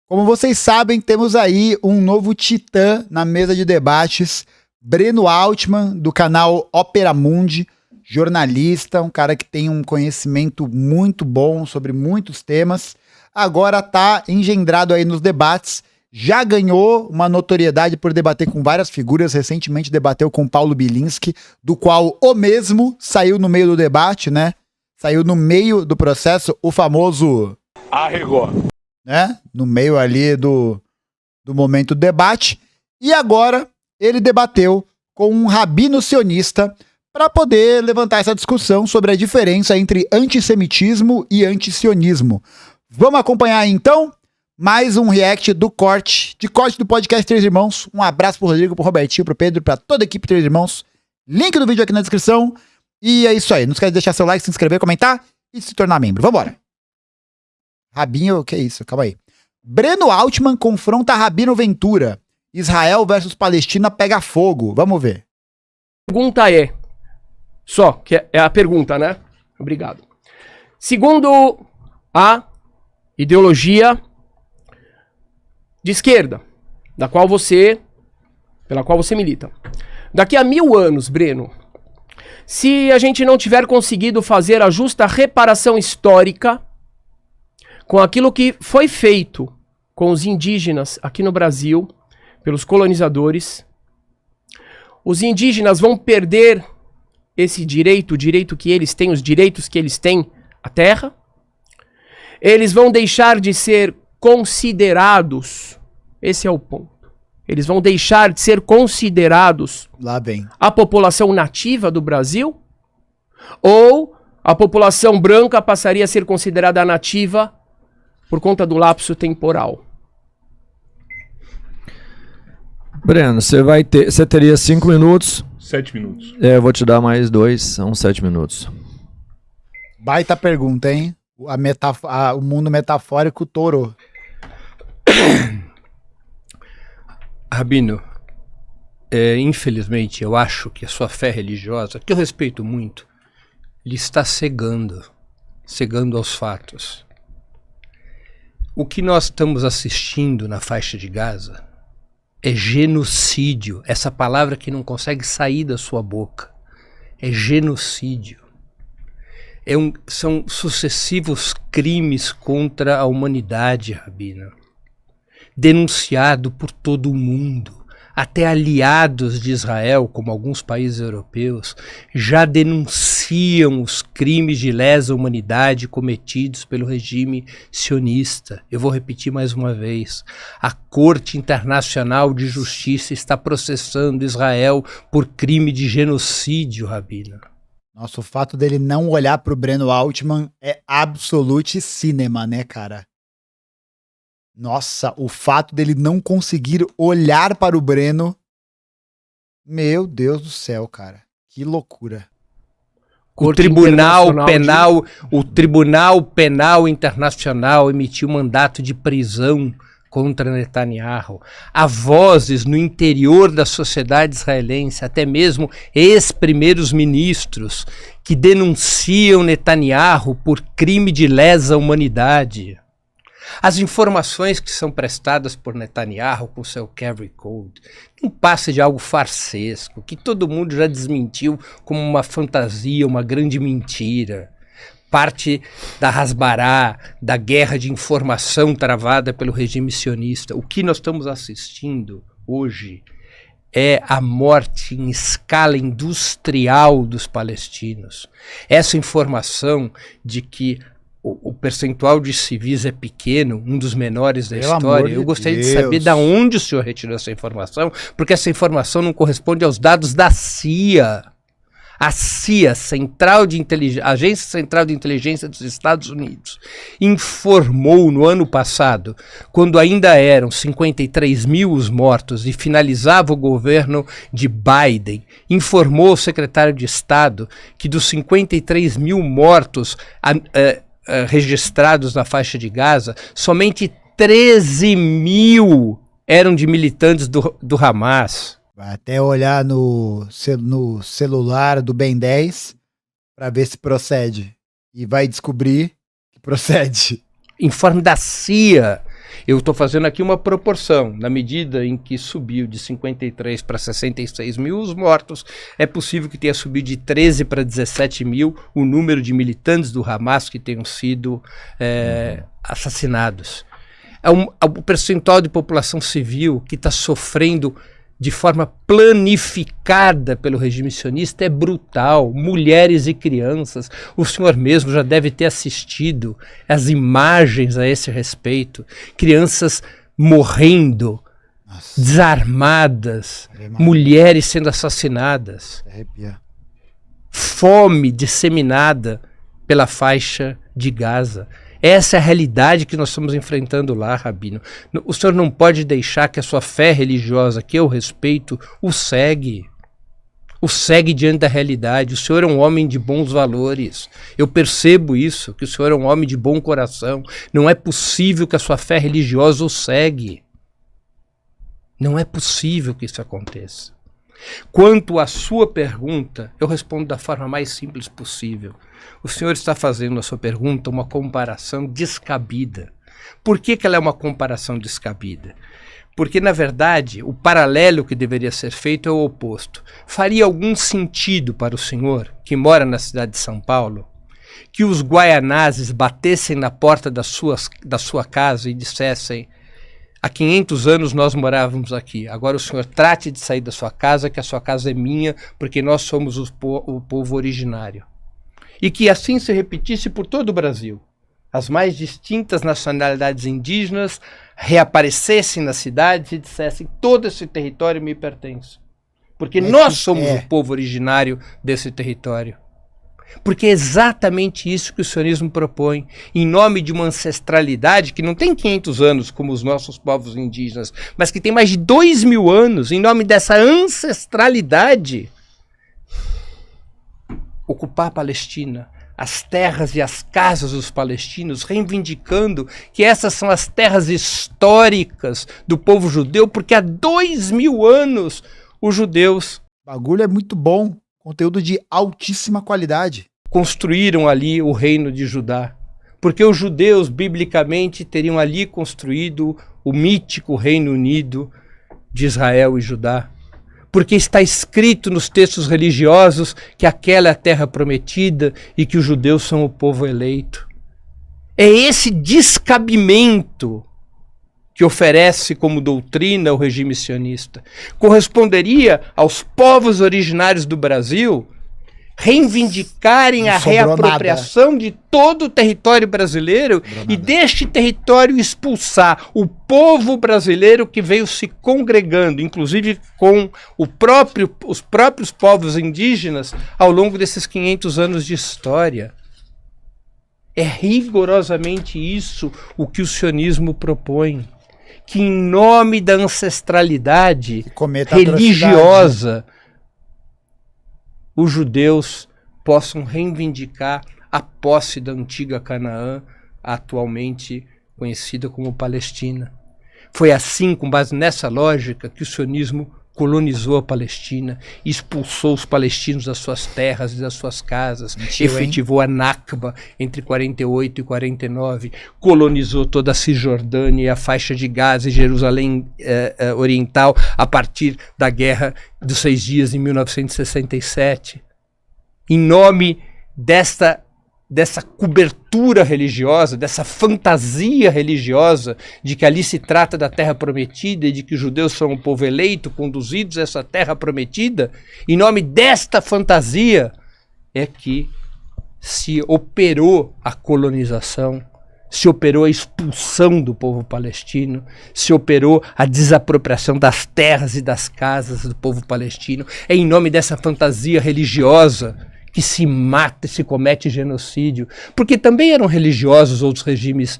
Como vocês sabem, temos aí um novo titã na mesa de debates, Breno Altman, do canal Opera Mundi, jornalista, um cara que tem um conhecimento muito bom sobre muitos temas, agora está engendrado aí nos debates, já ganhou uma notoriedade por debater com várias figuras, recentemente debateu com Paulo Bilinski, do qual o mesmo saiu no meio do debate, né? Saiu no meio do processo, o famoso... Arregou. Né? No meio ali do momento do debate. E agora ele debateu com um rabino sionista para poder levantar essa discussão sobre a diferença entre antissemitismo e antisionismo. Vamos acompanhar aí, então mais um react do corte do podcast Três Irmãos. Um abraço pro Rodrigo, pro Robertinho, pro Pedro, pra toda a equipe Três Irmãos. Link do vídeo aqui na descrição. E é isso aí. Não esquece de deixar seu like, se inscrever, comentar e se tornar membro. Vambora. Rabinho, que é isso? Calma aí. Breno Altman confronta Rabino Ventura. Israel versus Palestina pega fogo. Vamos ver. A pergunta é... Só, que é a pergunta, né? Obrigado. Segundo a ideologia de esquerda, pela qual você milita. Daqui a 1000 anos, Breno, se a gente não tiver conseguido fazer a justa reparação histórica com aquilo que foi feito com os indígenas aqui no Brasil, pelos colonizadores, os indígenas vão perder esse direito, o direito que eles têm, os direitos que eles têm à terra. Eles vão deixar de ser considerados, esse é o ponto, eles vão deixar de ser considerados lá bem a população nativa do Brasil, ou a população branca passaria a ser considerada nativa por conta do lapso temporal. Breno, você teria 5 minutos. 7 minutos. Eu vou te dar mais 2, são 7 minutos. Baita pergunta, hein? O mundo metafórico torou. Rabino, infelizmente, eu acho que a sua fé religiosa, que eu respeito muito, lhe está cegando aos fatos. O que nós estamos assistindo na faixa de Gaza é genocídio. Essa palavra que não consegue sair da sua boca. É genocídio. São sucessivos crimes contra a humanidade, Rabino. Denunciado por todo o mundo. Até aliados de Israel, como alguns países europeus, já denunciam os crimes de lesa humanidade cometidos pelo regime sionista. Eu vou repetir mais uma vez. A Corte Internacional de Justiça está processando Israel por crime de genocídio, Rabino. Nossa, o fato dele não olhar pro Breno Altman é absolute cinema, né, cara? Nossa, o fato dele não conseguir olhar para o Breno... Meu Deus do céu, cara. Que loucura. O Tribunal Penal Internacional emitiu mandato de prisão contra Netanyahu. Há vozes no interior da sociedade israelense, até mesmo ex-primeiros ministros, que denunciam Netanyahu por crime de lesa humanidade. As informações que são prestadas por Netanyahu com seu Carry Code não passa de algo farsesco, que todo mundo já desmentiu como uma fantasia, uma grande mentira. Parte da Hasbará, da guerra de informação travada pelo regime sionista. O que nós estamos assistindo hoje é a morte em escala industrial dos palestinos. Essa informação de que o percentual de civis é pequeno, um dos menores da história. Eu gostaria de saber de onde o senhor retirou essa informação, porque essa informação não corresponde aos dados da CIA. A CIA, Agência Central de Inteligência dos Estados Unidos, informou no ano passado, quando ainda eram 53 mil os mortos e finalizava o governo de Biden, informou o secretário de Estado que dos 53 mil mortos registrados na faixa de Gaza, somente 13 mil eram de militantes do Hamas. Vai até olhar no celular do Ben 10 para ver se procede. E vai descobrir que procede. Informe da CIA. Eu estou fazendo aqui uma proporção. Na medida em que subiu de 53 para 66 mil os mortos, é possível que tenha subido de 13 para 17 mil o número de militantes do Hamas que tenham sido assassinados. O percentual de população civil que está sofrendo de forma planificada pelo regime sionista é brutal. Mulheres e crianças. O senhor mesmo já deve ter assistido as imagens a esse respeito. Crianças morrendo, desarmadas, mulheres sendo assassinadas. Fome disseminada pela faixa de Gaza. Essa é a realidade que nós estamos enfrentando lá, Rabino. O senhor não pode deixar que a sua fé religiosa, que eu respeito, o segue. O segue diante da realidade. O senhor é um homem de bons valores. Eu percebo isso, que o senhor é um homem de bom coração. Não é possível que a sua fé religiosa o segue. Não é possível que isso aconteça. Quanto à sua pergunta, eu respondo da forma mais simples possível. O senhor está fazendo na sua pergunta uma comparação descabida. Por que ela é uma comparação descabida? Porque, na verdade, o paralelo que deveria ser feito é o oposto. Faria algum sentido para o senhor, que mora na cidade de São Paulo, que os guaianazes batessem na porta da sua casa e dissessem: há 500 anos nós morávamos aqui, agora o senhor trate de sair da sua casa, que a sua casa é minha, porque nós somos o povo originário. E que assim se repetisse por todo o Brasil. As mais distintas nacionalidades indígenas reaparecessem nas cidades e dissessem: todo esse território me pertence. Porque nós somos o povo originário desse território. Porque é exatamente isso que o sionismo propõe, em nome de uma ancestralidade que não tem 500 anos como os nossos povos indígenas, mas que tem mais de 2000 anos, em nome dessa ancestralidade, ocupar a Palestina, as terras e as casas dos palestinos, reivindicando que essas são as terras históricas do povo judeu, porque há 2000 anos os judeus... O bagulho é muito bom. Conteúdo de altíssima qualidade. Construíram ali o reino de Judá. Porque os judeus, biblicamente, teriam ali construído o mítico Reino Unido de Israel e Judá. Porque está escrito nos textos religiosos que aquela é a terra prometida e que os judeus são o povo eleito. É esse descabimento que oferece como doutrina o regime sionista. Corresponderia aos povos originários do Brasil reivindicarem a reapropriação de todo o território brasileiro e deste território expulsar o povo brasileiro que veio se congregando, inclusive com os próprios povos indígenas ao longo desses 500 anos de história. É rigorosamente isso o que o sionismo propõe. Que em nome da ancestralidade religiosa, os judeus possam reivindicar a posse da antiga Canaã, atualmente conhecida como Palestina. Foi assim, com base nessa lógica, que o sionismo colonizou a Palestina, expulsou os palestinos das suas terras e das suas casas, efetivou a Nakba entre 48 e 49, colonizou toda a Cisjordânia e a faixa de Gaza e Jerusalém Oriental a partir da Guerra dos 6 Dias em 1967. Em nome dessa cobertura religiosa, dessa fantasia religiosa de que ali se trata da terra prometida e de que os judeus são um povo eleito, conduzidos a essa terra prometida, em nome desta fantasia é que se operou a colonização, se operou a expulsão do povo palestino, se operou a desapropriação das terras e das casas do povo palestino. É em nome dessa fantasia religiosa que se mata e se comete genocídio, porque também eram religiosos outros regimes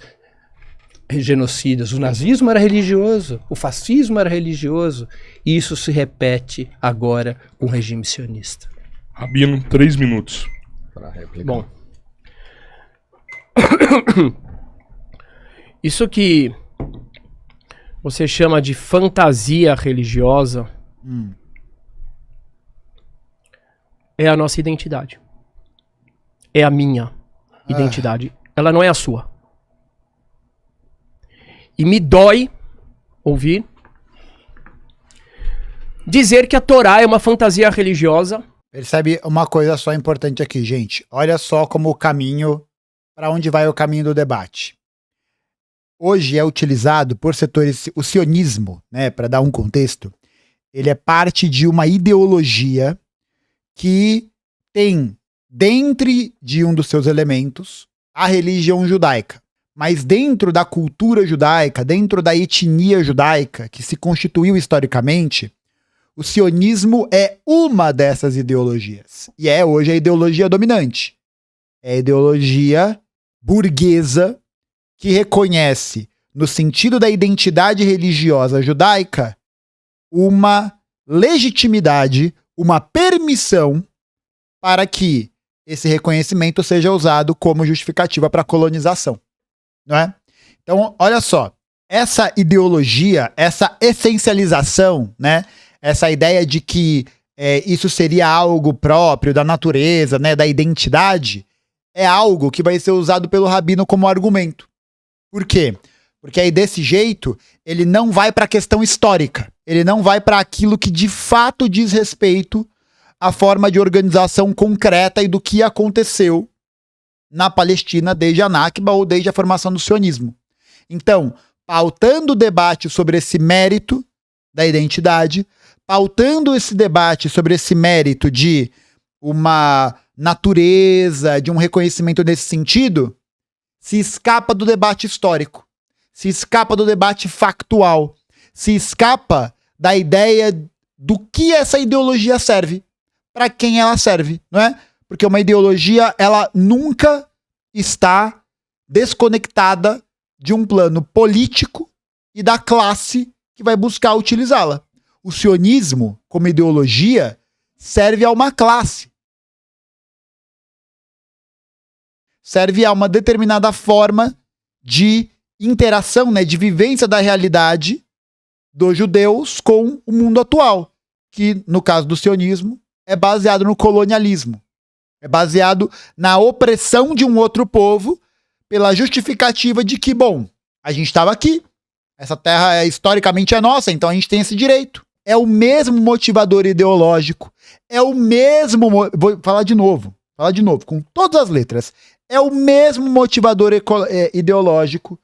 genocidas. O nazismo era religioso, o fascismo era religioso, e isso se repete agora com o regime sionista. Rabino, 3 minutos. Bom, isso que você chama de fantasia religiosa é a nossa identidade. É a minha identidade. Ela não é a sua. E me dói ouvir dizer que a Torá é uma fantasia religiosa. Percebe uma coisa só importante aqui, gente. Olha só como o caminho, para onde vai o caminho do debate. Hoje é utilizado por setores, o sionismo, né, para dar um contexto, ele é parte de uma ideologia que tem dentro de um dos seus elementos a religião judaica. Mas dentro da cultura judaica, dentro da etnia judaica que se constituiu historicamente, o sionismo é uma dessas ideologias. E é hoje a ideologia dominante. É a ideologia burguesa que reconhece, no sentido da identidade religiosa judaica, uma legitimidade, uma permissão para que esse reconhecimento seja usado como justificativa para a colonização. Não é? Então, olha só, essa ideologia, essa essencialização, né? Essa ideia de que isso seria algo próprio da natureza, né? Da identidade, é algo que vai ser usado pelo rabino como argumento. Por quê? Porque aí desse jeito ele não vai para a questão histórica, ele não vai para aquilo que de fato diz respeito à forma de organização concreta e do que aconteceu na Palestina desde a Nakba ou desde a formação do sionismo. Então, pautando o debate sobre esse mérito da identidade, pautando esse debate sobre esse mérito de uma natureza, de um reconhecimento nesse sentido, se escapa do debate histórico, se escapa do debate factual, se escapa da ideia do que essa ideologia serve, para quem ela serve, não é? Porque uma ideologia, ela nunca está desconectada de um plano político e da classe que vai buscar utilizá-la. O sionismo, como ideologia, serve a uma classe. Serve a uma determinada forma de interação, né, de vivência da realidade dos judeus com o mundo atual, que, no caso do sionismo, é baseado no colonialismo. É baseado na opressão de um outro povo pela justificativa de que, bom, a gente estava aqui, essa terra historicamente é nossa, então a gente tem esse direito. É o mesmo motivador ideológico, é o mesmo... Vou falar de novo, com todas as letras. É o mesmo motivador ideológico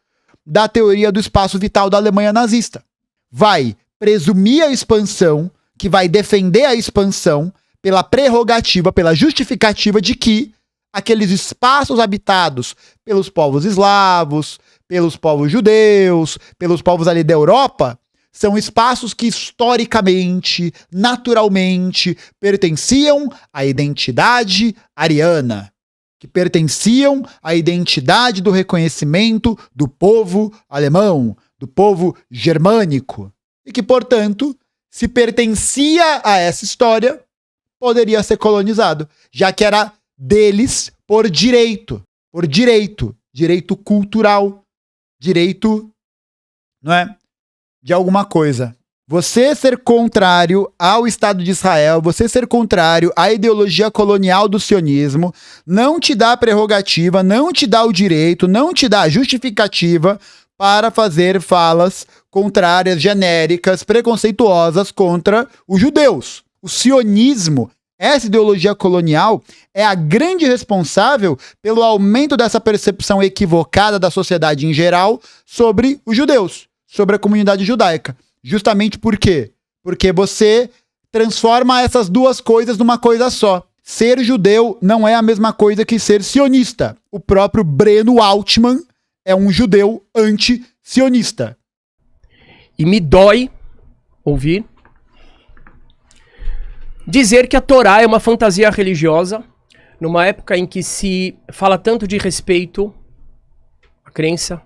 da teoria do espaço vital da Alemanha nazista. Vai presumir a expansão, que vai defender a expansão pela prerrogativa, pela justificativa de que aqueles espaços habitados pelos povos eslavos, pelos povos judeus, pelos povos ali da Europa, são espaços que historicamente, naturalmente, pertenciam à identidade ariana, que pertenciam à identidade do reconhecimento do povo alemão, do povo germânico, e que, portanto, se pertencia a essa história, poderia ser colonizado, já que era deles por direito cultural, direito, não é, de alguma coisa. Você ser contrário ao Estado de Israel, você ser contrário à ideologia colonial do sionismo, não te dá prerrogativa, não te dá o direito, não te dá a justificativa para fazer falas contrárias, genéricas, preconceituosas contra os judeus. O sionismo, essa ideologia colonial, é a grande responsável pelo aumento dessa percepção equivocada da sociedade em geral sobre os judeus, sobre a comunidade judaica. Justamente por quê? Porque você transforma essas duas coisas numa coisa só. Ser judeu não é a mesma coisa que ser sionista. O próprio Breno Altman é um judeu anti-sionista. E me dói ouvir dizer que a Torá é uma fantasia religiosa numa época em que se fala tanto de respeito à crença,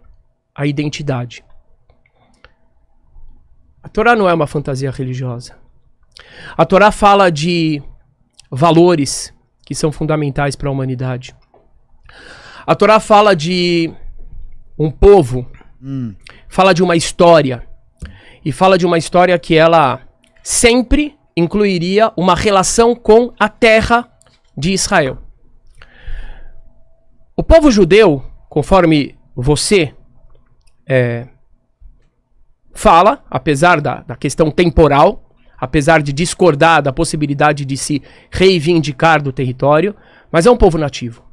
à identidade. A Torá não é uma fantasia religiosa. A Torá fala de valores que são fundamentais para a humanidade. A Torá fala de um povo, fala de uma história, e fala de uma história que ela sempre incluiria uma relação com a terra de Israel. O povo judeu, conforme você fala, apesar da questão temporal, apesar de discordar da possibilidade de se reivindicar do território, mas é um povo nativo.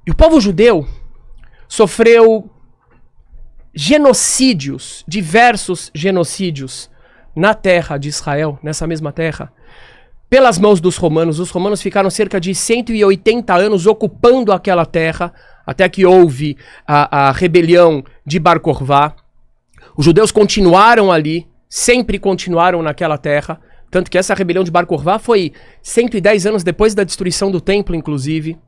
E o povo judeu sofreu genocídios, diversos genocídios na terra de Israel, nessa mesma terra, pelas mãos dos romanos. Os romanos ficaram cerca de 180 anos ocupando aquela terra, até que houve a rebelião de Bar Kokhba. Os judeus continuaram ali, sempre continuaram naquela terra, tanto que essa rebelião de Bar Kokhba foi 110 anos depois da destruição do templo, inclusive.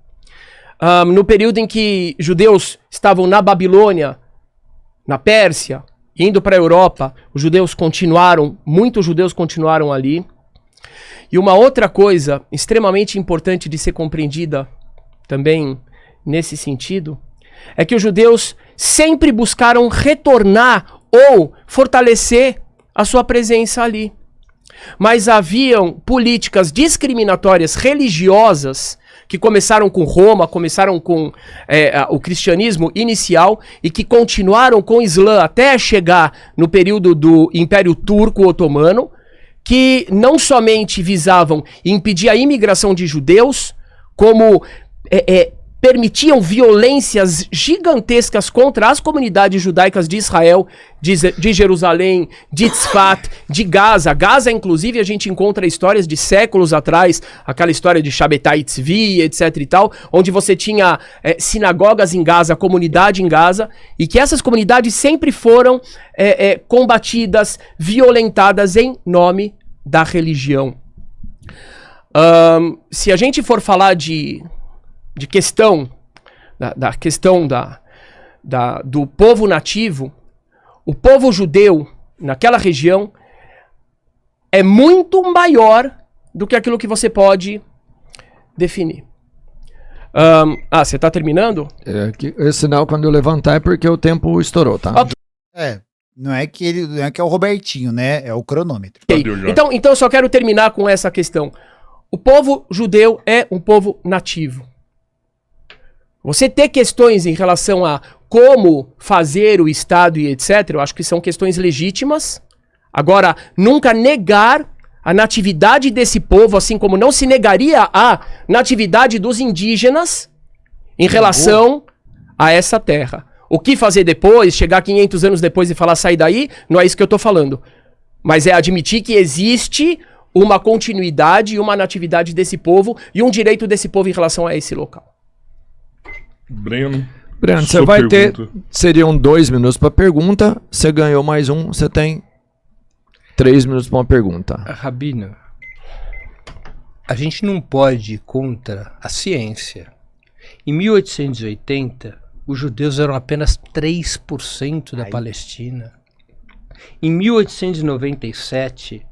No período em que judeus estavam na Babilônia, na Pérsia, indo para a Europa, muitos judeus continuaram ali. E uma outra coisa extremamente importante de ser compreendida também nesse sentido, é que os judeus sempre buscaram retornar ou fortalecer a sua presença ali. Mas haviam políticas discriminatórias religiosas que começaram com Roma, começaram com o cristianismo inicial e que continuaram com o Islã até chegar no período do Império Turco Otomano, que não somente visavam impedir a imigração de judeus, como permitiam violências gigantescas contra as comunidades judaicas de Israel, de Jerusalém, de Tzfat, de Gaza. Gaza, inclusive, a gente encontra histórias de séculos atrás, aquela história de Shabbatai Tzvi, etc e tal, onde você tinha sinagogas em Gaza, comunidade em Gaza, e que essas comunidades sempre foram combatidas, violentadas em nome da religião. Se a gente for falar da questão do povo nativo, o povo judeu naquela região é muito maior do que aquilo que você pode definir. Você tá terminando? Esse sinal, quando eu levantar, é porque o tempo estourou, tá? Ok. Não é que é o Robertinho, né? É o cronômetro. Então eu só quero terminar com essa questão. O povo judeu é um povo nativo. Você ter questões em relação a como fazer o Estado e etc., eu acho que são questões legítimas. Agora, nunca negar a natividade desse povo, assim como não se negaria a natividade dos indígenas em relação a essa terra. O que fazer depois, chegar 500 anos depois e falar sai daí, não é isso que eu tô falando. Mas é admitir que existe uma continuidade e uma natividade desse povo e um direito desse povo em relação a esse local. Breno, você vai ter... Seriam 2 minutos para pergunta. Você ganhou mais um. Você tem 3 minutos para uma pergunta. Rabino, a gente não pode ir contra a ciência. Em 1880, os judeus eram apenas 3% da Palestina. Em 1897,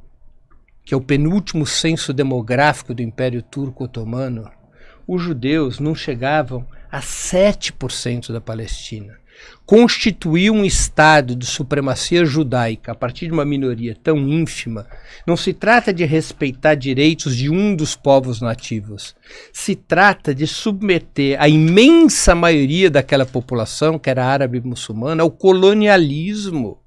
que é o penúltimo censo demográfico do Império Turco Otomano, os judeus não chegavam a 7% da Palestina. Constituir um Estado de supremacia judaica a partir de uma minoria tão ínfima, não se trata de respeitar direitos de um dos povos nativos. Se trata de submeter a imensa maioria daquela população, que era árabe e muçulmana, ao colonialismo.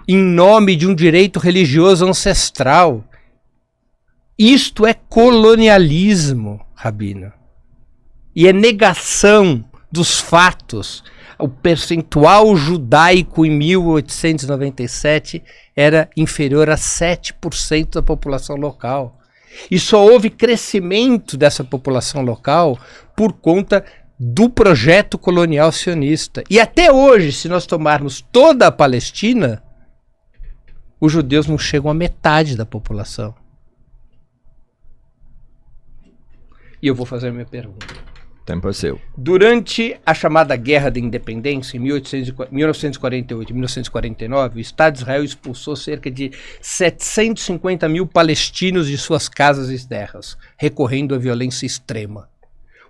Em nome de um direito religioso ancestral. Isto é colonialismo, Rabino. E é negação dos fatos. O percentual judaico em 1897 era inferior a 7% da população local. E só houve crescimento dessa população local por conta do projeto colonial sionista. E até hoje, se nós tomarmos toda a Palestina, os judeus não chegam à metade da população. E eu vou fazer a minha pergunta. Tempo é seu. Durante a chamada Guerra da Independência, em 1948 e 1949, o Estado de Israel expulsou cerca de 750 mil palestinos de suas casas e terras, recorrendo à violência extrema.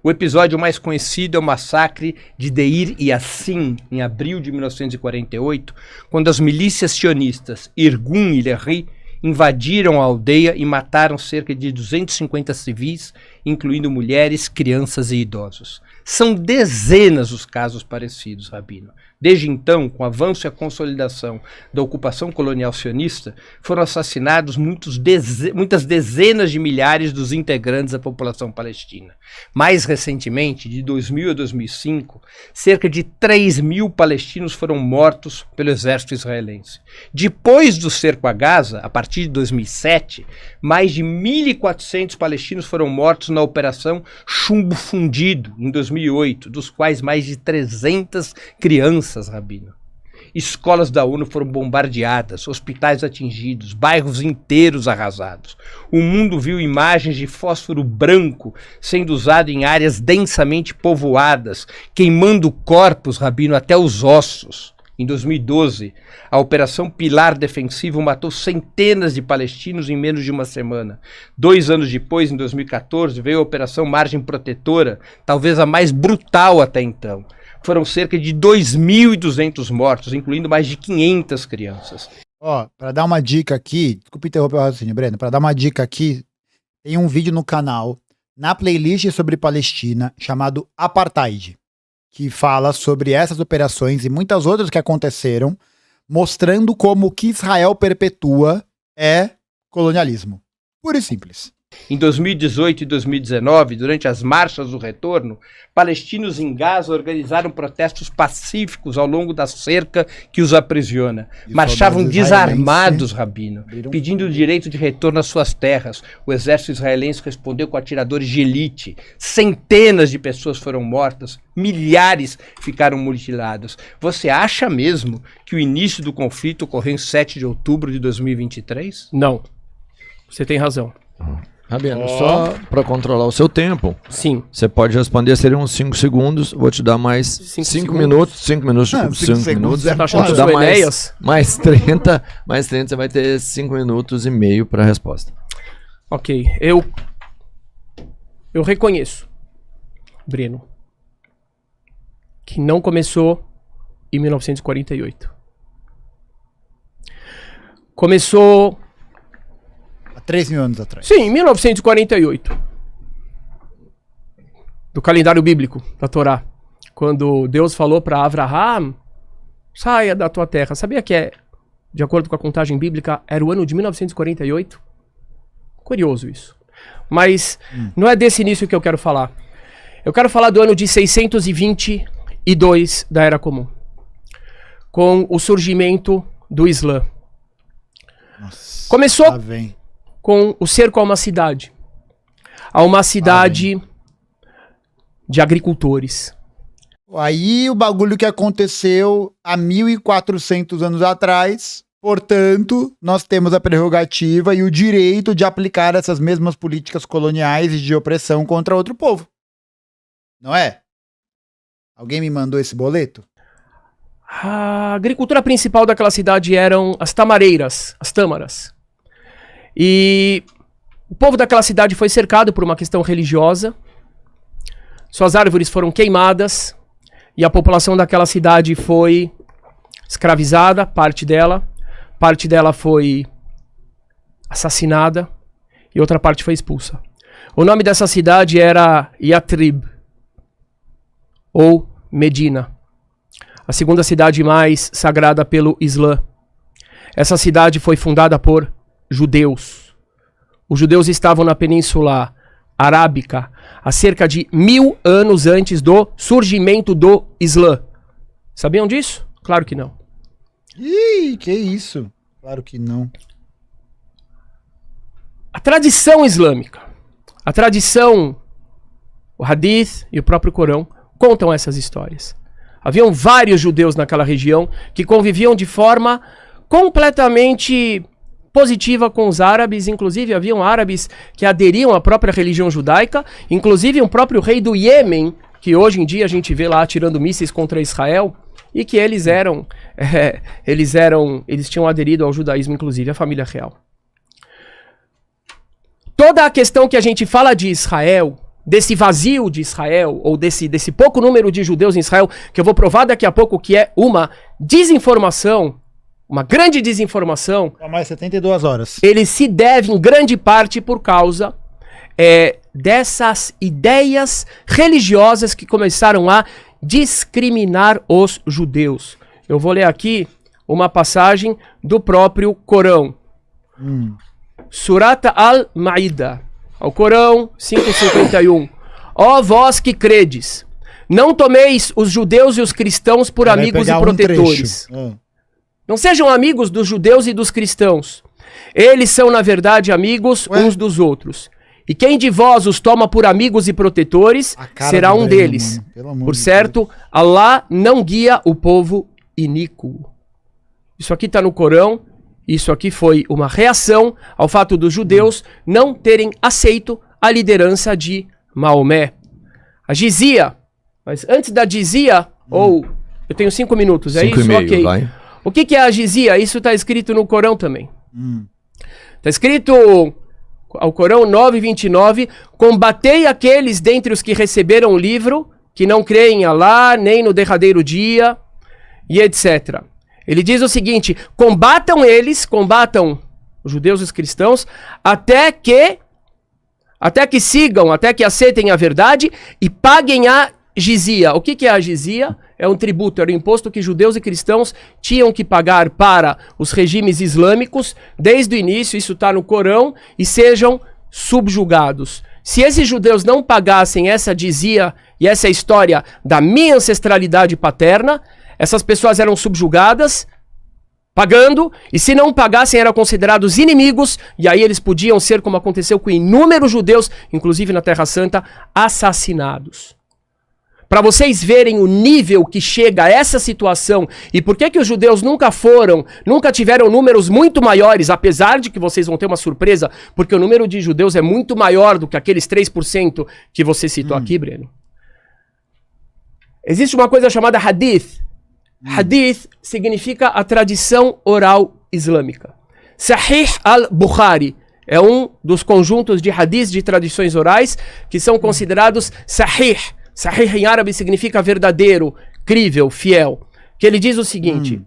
O episódio mais conhecido é o massacre de Deir Yassin, em abril de 1948, quando as milícias sionistas Irgun e Lehi invadiram a aldeia e mataram cerca de 250 civis, incluindo mulheres, crianças e idosos. São dezenas os casos parecidos, Rabino. Desde então, com o avanço e a consolidação da ocupação colonial sionista, foram assassinados muitas dezenas de milhares dos integrantes da população palestina. Mais recentemente, de 2000 a 2005, cerca de 3.000 palestinos foram mortos pelo exército israelense. Depois do cerco a Gaza, a partir de 2007, mais de 1.400 palestinos foram mortos na Operação Chumbo Fundido, em 2008, dos quais mais de 300 crianças, Rabino. Escolas da ONU foram bombardeadas, hospitais atingidos, bairros inteiros arrasados. O mundo viu imagens de fósforo branco sendo usado em áreas densamente povoadas, queimando corpos, Rabino, até os ossos. Em 2012, a Operação Pilar Defensivo matou centenas de palestinos em menos de uma semana. 2 anos depois, em 2014, veio a Operação Margem Protetora, talvez a mais brutal até então. Foram cerca de 2.200 mortos, incluindo mais de 500 crianças. Ó, pra dar uma dica aqui, desculpa interromper o raciocínio, Breno, pra dar uma dica aqui, tem um vídeo no canal, na playlist sobre Palestina, chamado Apartheid, que fala sobre essas operações e muitas outras que aconteceram, mostrando como o que Israel perpetua é colonialismo. Puro e simples. Em 2018 e 2019, durante as marchas do retorno, palestinos em Gaza organizaram protestos pacíficos ao longo da cerca que os aprisiona. Marchavam desarmados, Rabino, pedindo o direito de retorno às suas terras. O exército israelense respondeu com atiradores de elite. Centenas de pessoas foram mortas, milhares ficaram mutilados. Você acha mesmo que o início do conflito ocorreu em 7 de outubro de 2023? Não. Você tem razão. Rabino, só para controlar o seu tempo. Sim. Você pode responder, seriam uns 5 segundos. Vou te dar mais 5 minutos. 5 minutos, Não, 5 5 minutos. segundos é Tá achando Vou que te eu dar sou Enéas? mais 30. Mais 30, você vai ter 5 minutos e meio para a resposta. Ok. Eu reconheço, Breno, que não começou em 1948. Começou... 3.000 anos atrás. Sim, em 1948. Do calendário bíblico, da Torá. Quando Deus falou para Avraham, saia da tua terra. Sabia que de acordo com a contagem bíblica, era o ano de 1948? Curioso isso. Mas não é desse início que eu quero falar. Eu quero falar do ano de 622 da Era Comum. Com o surgimento do Islã. Nossa, Começou lá vem. com o cerco a uma cidade. A uma cidade de agricultores. Aí o bagulho que aconteceu há 1.400 anos atrás, portanto, nós temos a prerrogativa e o direito de aplicar essas mesmas políticas coloniais e de opressão contra outro povo. Não é? Alguém me mandou esse boleto? A agricultura principal daquela cidade eram as tamareiras, as tâmaras. E o povo daquela cidade foi cercado por uma questão religiosa. Suas árvores foram queimadas e a população daquela cidade foi escravizada, parte dela foi assassinada e outra parte foi expulsa. O nome dessa cidade era Yatrib, ou Medina, a segunda cidade mais sagrada pelo Islã. Essa cidade foi fundada por judeus. Os judeus estavam na Península Arábica há cerca de 1000 anos antes do surgimento do Islã. Sabiam disso? Claro que não. Ih, que isso? Claro que não. A tradição islâmica, a tradição, o Hadith e o próprio Corão contam essas histórias. Haviam vários judeus naquela região que conviviam de forma completamente positiva com os árabes, inclusive haviam árabes que aderiam à própria religião judaica, inclusive um próprio rei do Iêmen, que hoje em dia a gente vê lá atirando mísseis contra Israel, e que eles tinham aderido ao judaísmo, inclusive a família real. Toda a questão que a gente fala de Israel, desse vazio de Israel, ou desse pouco número de judeus em Israel, que eu vou provar daqui a pouco que é uma desinformação, uma grande desinformação. Há mais 72 horas. Ele se deve em grande parte por causa dessas ideias religiosas que começaram a discriminar os judeus. Eu vou ler aqui uma passagem do próprio Corão. Surat al-Ma'idah, ao Corão 5:51. Ó vós que credes, não tomeis os judeus e os cristãos por amigos e protetores. Não sejam amigos dos judeus e dos cristãos. Eles são, na verdade, amigos uns dos outros. E quem de vós os toma por amigos e protetores, será um deles. Por certo, Allah não guia o povo iníquo. Isso aqui está no Corão. Isso aqui foi uma reação ao fato dos judeus não terem aceito a liderança de Maomé. A jizia. Mas antes da jizia, eu tenho 5 minutos, é 5 isso? e meio, Ok. vai. O que é a jizia? Isso está escrito no Corão também. Está escrito ao Corão 9:29, combatei aqueles dentre os que receberam o livro, que não creem em Alá, nem no derradeiro dia, e etc. Ele diz o seguinte, combatam os judeus e os cristãos, até que sigam, até que aceitem a verdade e paguem a jizia. O que é a jizia? É um tributo, era um imposto que judeus e cristãos tinham que pagar para os regimes islâmicos, desde o início, isso está no Corão, e sejam subjugados. Se esses judeus não pagassem essa jizia e essa história da minha ancestralidade paterna, essas pessoas eram subjugadas, pagando, e se não pagassem eram considerados inimigos, e aí eles podiam ser, como aconteceu com inúmeros judeus, inclusive na Terra Santa, assassinados. Para vocês verem o nível que chega a essa situação e por que os judeus nunca tiveram números muito maiores, apesar de que vocês vão ter uma surpresa, porque o número de judeus é muito maior do que aqueles 3% que você citou aqui, Breno. Existe uma coisa chamada hadith. Hadith significa a tradição oral islâmica. Sahih al-Bukhari é um dos conjuntos de hadiths de tradições orais que são considerados sahih. Sahih em árabe significa verdadeiro, crível, fiel. Que ele diz o seguinte,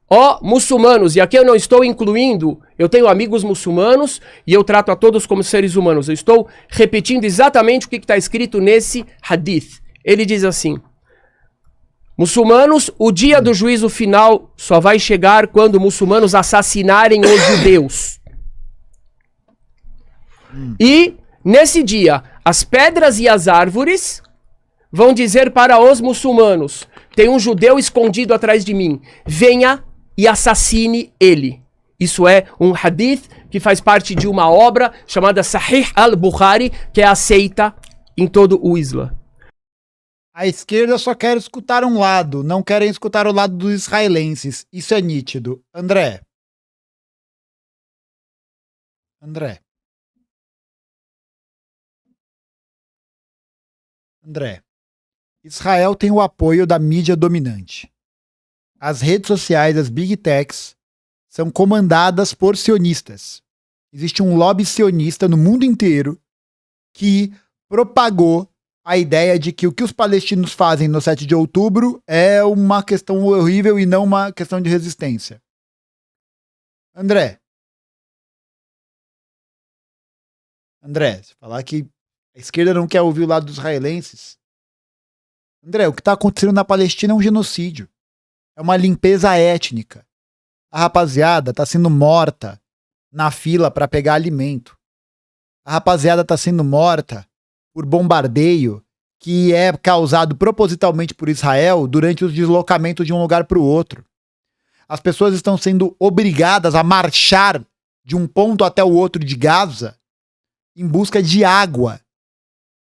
ó muçulmanos, e aqui eu não estou incluindo, eu tenho amigos muçulmanos e eu trato a todos como seres humanos. Eu estou repetindo exatamente o que está escrito nesse hadith. Ele diz assim, muçulmanos, o dia do juízo final só vai chegar quando muçulmanos assassinarem os judeus. E, nesse dia, as pedras e as árvores vão dizer para os muçulmanos, tem um judeu escondido atrás de mim, venha e assassine ele. Isso é um hadith que faz parte de uma obra chamada Sahih al-Bukhari, que é aceita em todo o Islã. A esquerda só quer escutar um lado, não querem escutar o lado dos israelenses. Isso é nítido. André. Israel tem o apoio da mídia dominante. As redes sociais, as big techs, são comandadas por sionistas. Existe um lobby sionista no mundo inteiro que propagou a ideia de que o que os palestinos fazem no 7 de outubro é uma questão horrível e não uma questão de resistência. André, se falar que a esquerda não quer ouvir o lado dos israelenses, André, o que está acontecendo na Palestina é um genocídio. É uma limpeza étnica. A rapaziada está sendo morta na fila para pegar alimento. A rapaziada está sendo morta por bombardeio que é causado propositalmente por Israel durante os deslocamentos de um lugar para o outro. As pessoas estão sendo obrigadas a marchar de um ponto até o outro de Gaza em busca de água,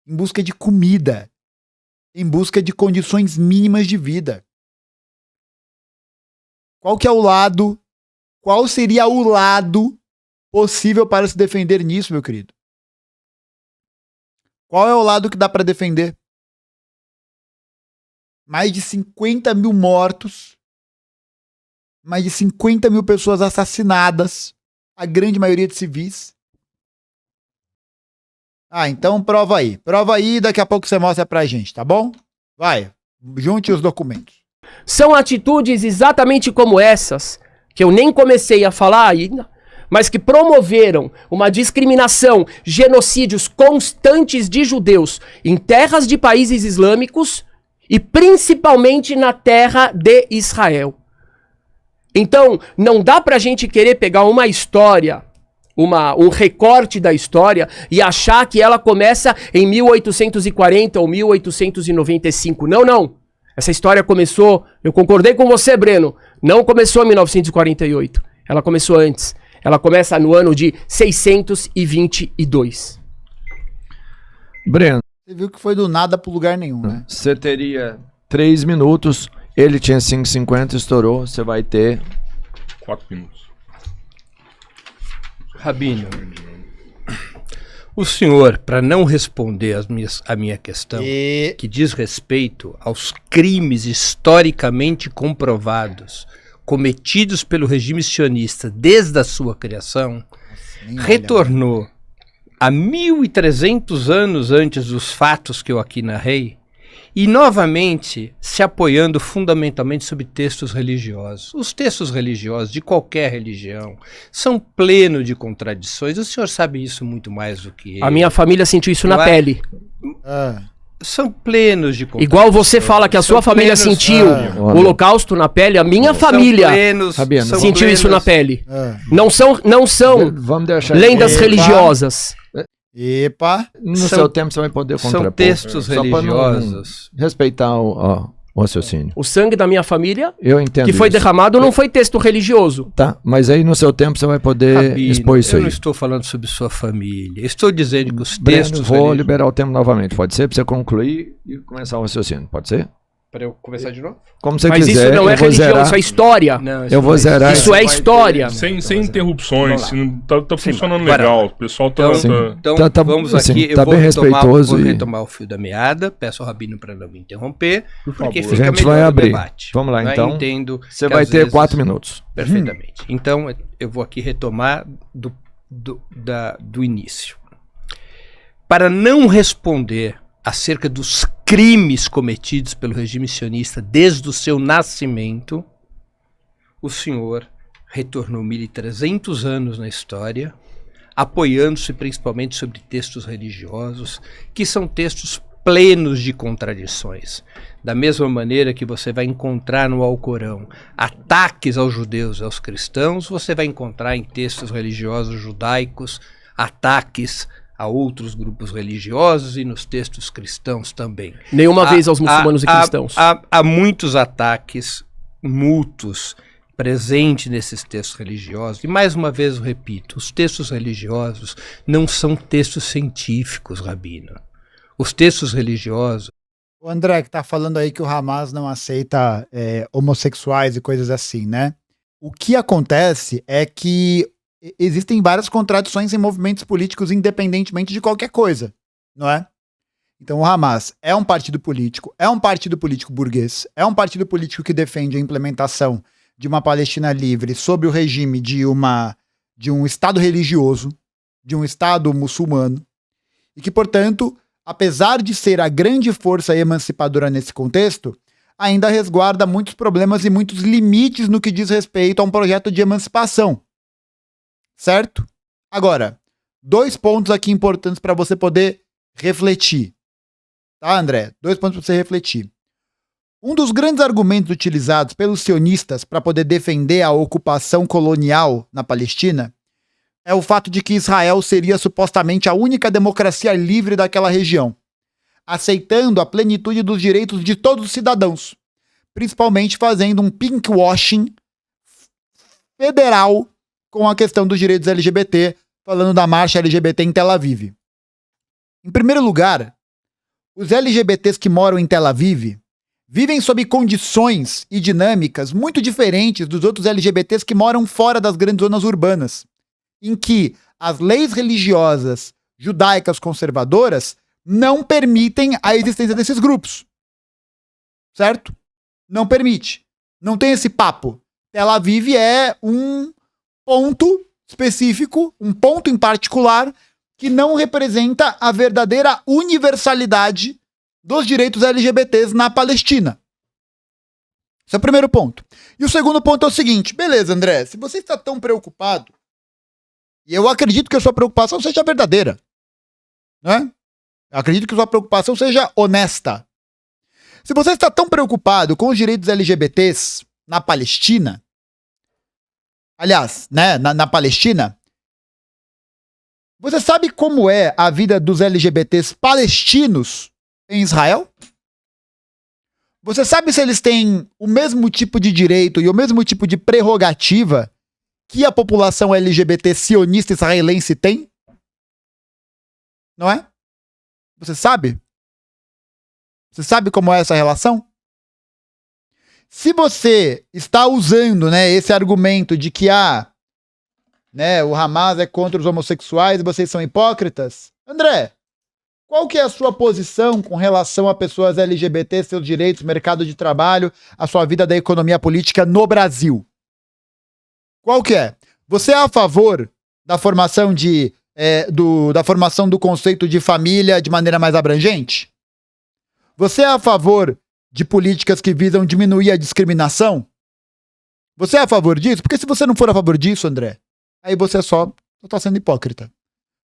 em busca de comida, em busca de condições mínimas de vida. Qual seria o lado possível para se defender nisso, meu querido? Qual é o lado que dá para defender? Mais de 50 mil mortos, mais de 50 mil pessoas assassinadas, a grande maioria de civis. Então prova aí e daqui a pouco você mostra pra gente, tá bom? Vai, junte os documentos. São atitudes exatamente como essas, que eu nem comecei a falar ainda, mas que promoveram uma discriminação, genocídios constantes de judeus em terras de países islâmicos e principalmente na terra de Israel. Então, não dá pra gente querer pegar uma história, um recorte da história e achar que ela começa em 1840 ou 1895. Não, não. Essa história começou, eu concordei com você, Breno, não começou em 1948. Ela começou antes. Ela começa no ano de 622. Breno, Você viu que foi do nada pro lugar nenhum, né? você teria 3 minutos, ele tinha 5,50, estourou, você vai ter... 4 minutos. Rabino, o senhor, para não responder a minha questão, E... que diz respeito aos crimes historicamente comprovados cometidos pelo regime sionista desde a sua criação, retornou a 1.300 anos antes dos fatos que eu aqui narrei, e novamente se apoiando fundamentalmente sobre textos religiosos. Os textos religiosos de qualquer religião são plenos de contradições. O senhor sabe isso muito mais do que eu. A minha família sentiu isso na pele. Ah, São plenos de contradições. Igual você fala que a sua São família plenos- sentiu Ah. o holocausto na pele, a minha família Fabiano, são sentiu isso na pele. ah. Não são Vamos deixar... lendas Epa. religiosas. Epa. No São- seu tempo você vai poder São contrapor. textos Só pra não religiosos. respeitar o raciocínio. O sangue da minha família, Eu entendo que foi isso. derramado, não foi texto religioso. Tá, mas aí no seu tempo você vai poder Rabino, expor isso eu aí. não estou falando sobre sua família. Estou dizendo que os Breno, textos vou religiosos... liberar o tempo novamente, pode ser? Pra você concluir e começar o raciocínio, pode ser? Para eu começar de novo? Como você Mas quiser, isso não é eu vou religião, zerar. isso é história. Não, Eu vou zerar. Isso é história. Sem interrupções, tá funcionando bora legal. lá. O pessoal tá. Então, Tá vamos assim, aqui. tá Eu vou bem retomar, respeitoso vou e- retomar o fio da meada. Peço ao Rabino para não me interromper, porque favor. fica A gente melhor vai o abrir. debate. Vamos lá, Né? então. Entendo Você que vai às ter vezes- 4 minutos. Perfeitamente. Então, eu vou aqui retomar do início. Para não responder acerca dos crimes cometidos pelo regime sionista desde o seu nascimento, o senhor retornou 1.300 anos na história, apoiando-se principalmente sobre textos religiosos, que são textos plenos de contradições. Da mesma maneira que você vai encontrar no Alcorão ataques aos judeus e aos cristãos, você vai encontrar em textos religiosos judaicos ataques a outros grupos religiosos e nos textos cristãos também. Nenhuma vez aos muçulmanos e cristãos. Há muitos ataques mútuos presentes nesses textos religiosos. E mais uma vez eu repito, os textos religiosos não são textos científicos, Rabino. Os textos religiosos... O André que tá falando aí que o Hamas não aceita homossexuais e coisas assim, né? O que acontece é que existem várias contradições em movimentos políticos independentemente de qualquer coisa, não é? Então o Hamas é um partido político burguês, é um partido político que defende a implementação de uma Palestina livre sob o regime de um Estado religioso, de um Estado muçulmano, e que, portanto, apesar de ser a grande força emancipadora nesse contexto, ainda resguarda muitos problemas e muitos limites no que diz respeito a um projeto de emancipação. Certo? Agora, 2 pontos aqui importantes para você poder refletir. Tá, André? 2 pontos para você refletir. Um dos grandes argumentos utilizados pelos sionistas para poder defender a ocupação colonial na Palestina é o fato de que Israel seria supostamente a única democracia livre daquela região, aceitando a plenitude dos direitos de todos os cidadãos, principalmente fazendo um pinkwashing federal com a questão dos direitos LGBT, falando da marcha LGBT em Tel Aviv. Em primeiro lugar, os LGBTs que moram em Tel Aviv vivem sob condições e dinâmicas muito diferentes dos outros LGBTs que moram fora das grandes zonas urbanas, em que as leis religiosas judaicas conservadoras não permitem a existência desses grupos. Certo? Não permite. Não tem esse papo. Tel Aviv é um ponto específico, um ponto em particular, que não representa a verdadeira universalidade dos direitos LGBTs na Palestina. Esse é o primeiro ponto. E o segundo ponto é o seguinte: beleza, André, se você está tão preocupado E eu acredito que a sua preocupação seja verdadeira. Né? Eu acredito que a sua preocupação seja honesta. Se você está tão preocupado com os direitos LGBTs na Palestina, aliás, né, na Palestina, você sabe como é a vida dos LGBTs palestinos em Israel? Você sabe se eles têm o mesmo tipo de direito e o mesmo tipo de prerrogativa que a população LGBT sionista israelense tem? Não é? Você sabe? Você sabe como é essa relação? Se você está usando, né, esse argumento de que né, o Hamas é contra os homossexuais e vocês são hipócritas, André, qual que é a sua posição com relação a pessoas LGBT, seus direitos, mercado de trabalho, a sua vida da economia política no Brasil? Qual que é? Você é a favor da formação da formação do conceito de família de maneira mais abrangente? Você é a favor de políticas que visam diminuir a discriminação? Você é a favor disso? Porque se você não for a favor disso, André, aí você só está sendo hipócrita.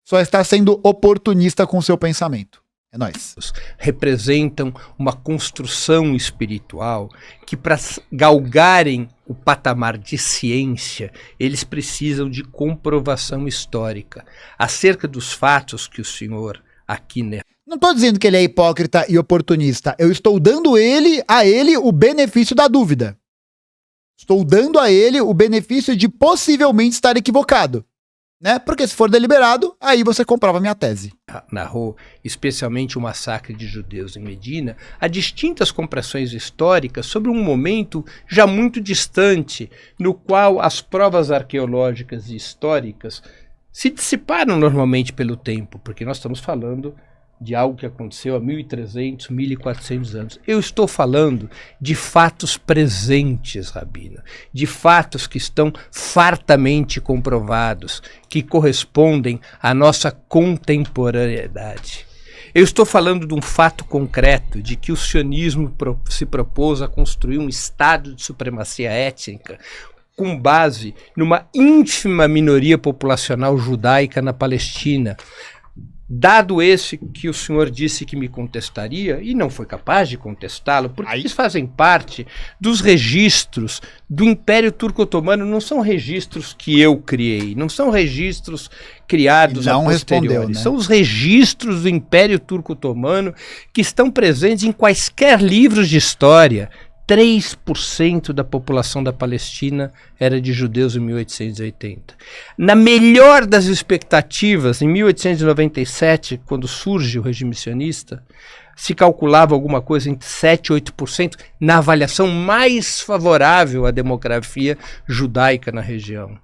Só está sendo oportunista com o seu pensamento. É nóis. Representam uma construção espiritual que, para galgarem o patamar de ciência, eles precisam de comprovação histórica acerca dos fatos que o senhor aqui... Não estou dizendo que ele é hipócrita e oportunista. Eu estou dando a ele o benefício da dúvida. Estou dando a ele o benefício de possivelmente estar equivocado. Né? Porque se for deliberado, aí você comprova a minha tese. Narrou especialmente o massacre de judeus em Medina, há distintas compreensões históricas sobre um momento já muito distante, no qual as provas arqueológicas e históricas se dissiparam normalmente pelo tempo, porque nós estamos falando de algo que aconteceu há 1.300, 1.400 anos. Eu estou falando de fatos presentes, Rabino, de fatos que estão fartamente comprovados, que correspondem à nossa contemporaneidade. Eu estou falando de um fato concreto, de que o sionismo se propôs a construir um estado de supremacia étnica com base numa ínfima minoria populacional judaica na Palestina. Dado esse que o senhor disse que me contestaria, e não foi capaz de contestá-lo, porque eles fazem parte dos registros do Império Turco-Otomano, não são registros que eu criei, não são registros criados a posteriori, são os registros do Império Turco-Otomano que estão presentes em quaisquer livros de história. 3% da população da Palestina era de judeus em 1880. Na melhor das expectativas, em 1897, quando surge o regime sionista, se calculava alguma coisa entre 7% e 8% na avaliação mais favorável à demografia judaica na região.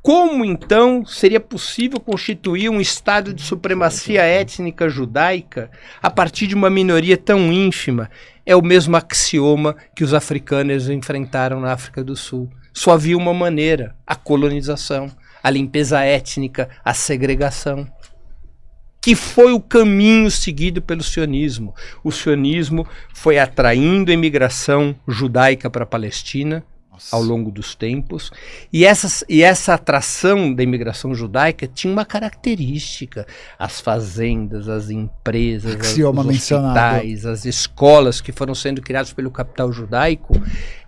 Como, então, seria possível constituir um estado de supremacia étnica judaica a partir de uma minoria tão ínfima? É o mesmo axioma que os africanos enfrentaram na África do Sul. Só havia uma maneira: a colonização, a limpeza étnica, a segregação. Que foi o caminho seguido pelo sionismo. O sionismo foi atraindo a imigração judaica para a Palestina ao longo dos tempos, e essa atração da imigração judaica tinha uma característica: as fazendas, as empresas, os hospitais, as escolas que foram sendo criadas pelo capital judaico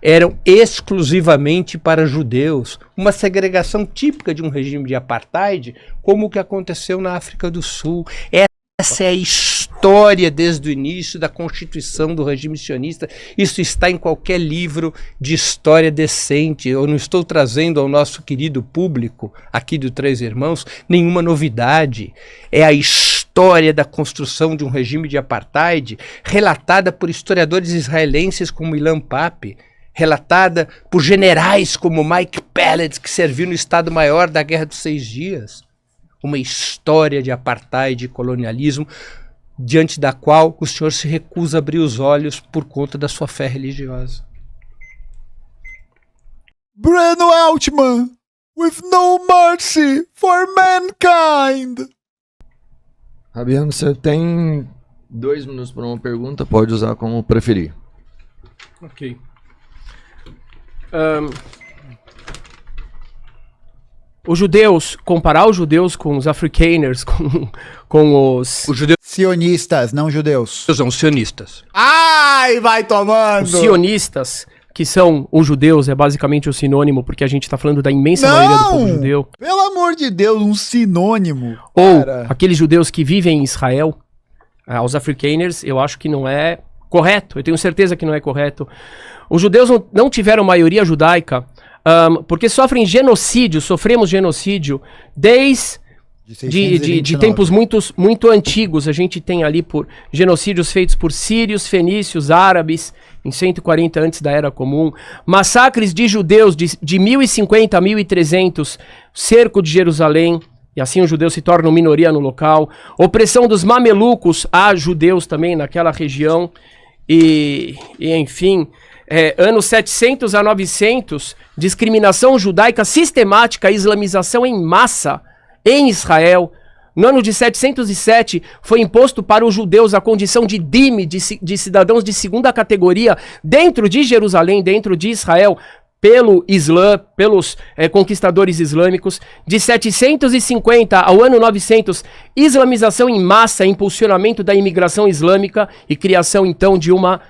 eram exclusivamente para judeus, uma segregação típica de um regime de apartheid, como o que aconteceu na África do Sul. Essa é a história desde o início da constituição do regime sionista. Isso está em qualquer livro de história decente. Eu não estou trazendo ao nosso querido público aqui do Três Irmãos nenhuma novidade. É a história da construção de um regime de apartheid relatada por historiadores israelenses como Ilan Pappé, relatada por generais como Mike Peled, que serviu no Estado-Maior da Guerra dos 6 Dias. Uma história de apartheid e colonialismo diante da qual o senhor se recusa a abrir os olhos por conta da sua fé religiosa. Breno Altman, with no mercy for mankind. Rabino, você tem 2 minutos para uma pergunta, pode usar como preferir. Ok. os judeus, comparar os judeus com os africaners, com os judeus Sionistas, não judeus. são sionistas. Ai, vai tomando! sionistas, que são os judeus, é basicamente o sinônimo, porque a gente tá falando da imensa maioria do povo judeu. Pelo amor de Deus, um sinônimo. Ou cara. aqueles judeus que vivem em Israel, os africaners, eu acho que não é correto, eu tenho certeza que não é correto. Os judeus não tiveram maioria judaica, porque sofremos genocídio desde de tempos muito antigos. A gente tem ali por genocídios feitos por sírios, fenícios, árabes, em 140 antes da Era Comum, massacres de judeus de 1050 a 1300, cerco de Jerusalém, e assim os judeus se tornam minoria no local, opressão dos mamelucos a judeus também naquela região, e enfim, anos 700 a 900, discriminação judaica sistemática, islamização em massa em Israel. No ano de 707, foi imposto para os judeus a condição de dhimmi, de cidadãos de segunda categoria, dentro de Jerusalém, dentro de Israel, pelo Islã, pelos conquistadores islâmicos. De 750 ao ano 900, islamização em massa, impulsionamento da imigração islâmica e criação, então, de uma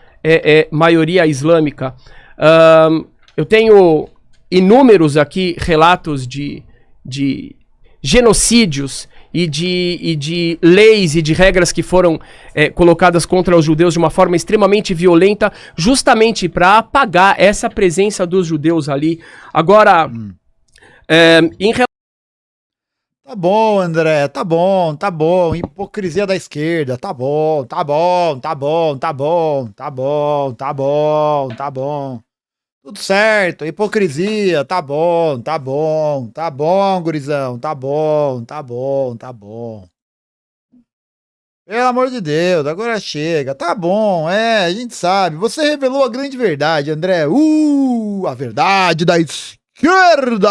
maioria islâmica. Eu tenho inúmeros aqui relatos de genocídios e de leis e de regras que foram colocadas contra os judeus de uma forma extremamente violenta, justamente para apagar essa presença dos judeus ali. Agora, Tá bom, André, tá bom. Hipocrisia da esquerda, tá bom. Tudo certo, hipocrisia, tá bom, gurizão, tá bom. Pelo amor de Deus, agora chega, tá bom, a gente sabe, você revelou a grande verdade, André, a verdade da esquerda,